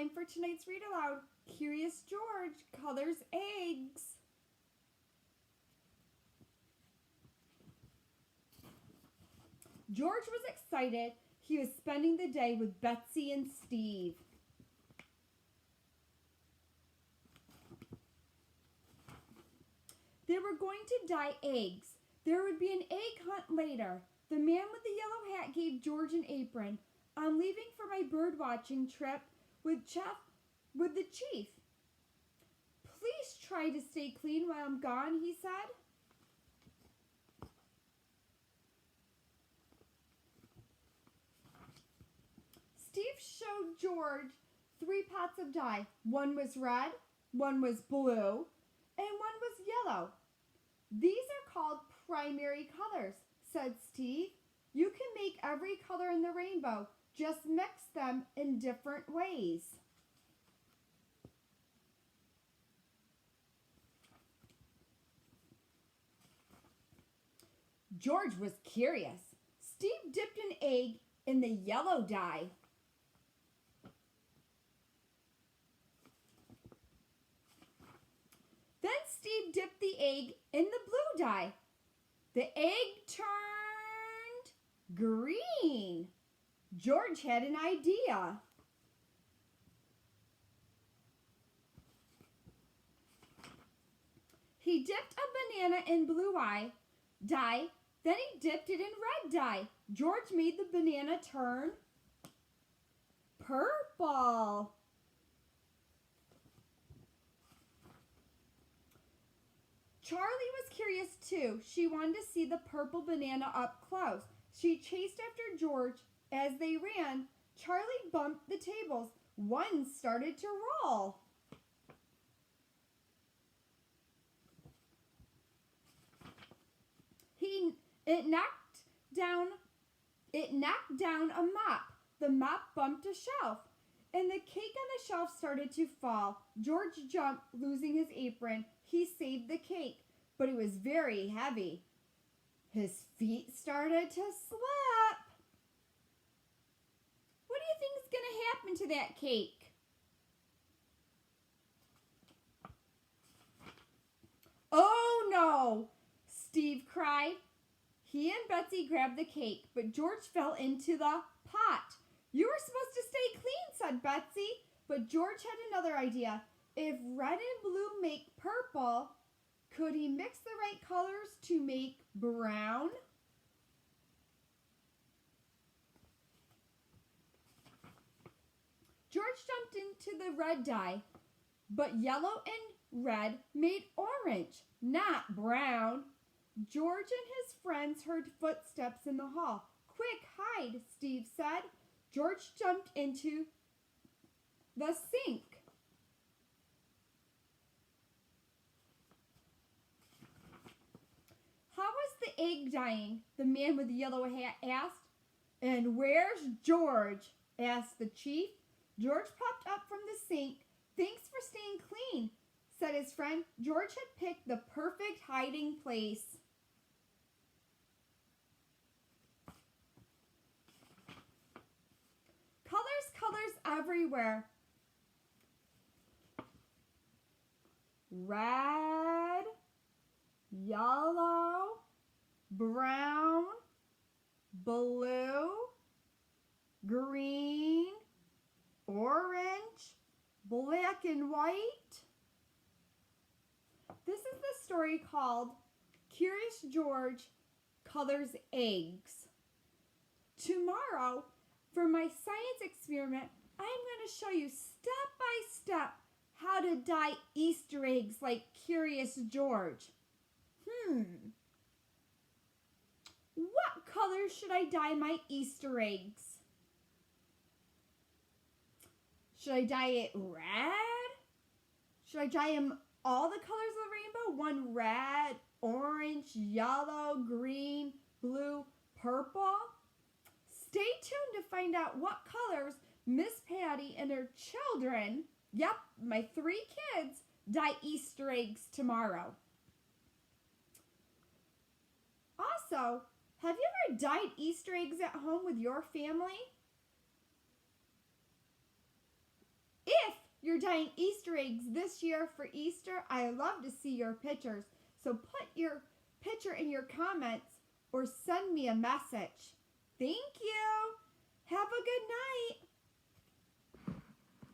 time for tonight's Read Aloud. Curious George colors eggs. George was excited. He was spending the day with Betsy and Steve. They were going to dye eggs. There would be an egg hunt later. The man with the yellow hat gave George an apron. I'm leaving for my bird watching trip with the chief. Please try to stay clean while I'm gone, he said. Steve showed George 3 pots of dye. One was red, one was blue, and one was yellow. These are called primary colors, said Steve. You can make every color in the rainbow. Just mix them in different ways. George was curious. Steve dipped an egg in the yellow dye. Then Steve dipped the egg in the blue dye. The egg turned green. George had an idea. He dipped a banana in blue dye, then he dipped it in red dye. George made the banana turn purple. Charlie was curious too. She wanted to see the purple banana up close. She chased after George. As they ran, Charlie bumped the tables. One started to roll. It knocked down a mop. The mop bumped a shelf, and the cake on the shelf started to fall. George jumped, losing his apron. He saved the cake, but it was very heavy. His feet started to slip. What do you think is going to happen to that cake? Oh no! Steve cried. He and Betsy grabbed the cake, but George fell into the pot. You were supposed to stay clean, said Betsy. But George had another idea. If red and blue make purple, could he mix the right colors to make brown? George jumped into the red dye, but yellow and red made orange, not brown. George and his friends heard footsteps in the hall. Quick, hide, Steve said. George jumped into the sink. How was the egg dyeing? The man with the yellow hat asked. And where's George? Asked the chief. George popped up from the sink. Thanks for staying clean, said his friend. George had picked the perfect hiding place. Colors everywhere. Red, yellow, brown, blue, green, orange, black and white. This is the story called Curious George Colors Eggs. Tomorrow, for my science experiment, I'm going to show you step by step how to dye Easter eggs like Curious George. What color should I dye my Easter eggs? Should I dye it red? Should I dye them all the colors of the rainbow? One red, orange, yellow, green, blue, purple? Stay tuned to find out what colors Miss Patty and her children, yep, my 3 kids, dye Easter eggs tomorrow. Also, have you ever dyed Easter eggs at home with your family? you're dyeing Easter eggs this year for Easter, I love to see your pictures. So put your picture in your comments or send me a message. Thank you. Have a good night.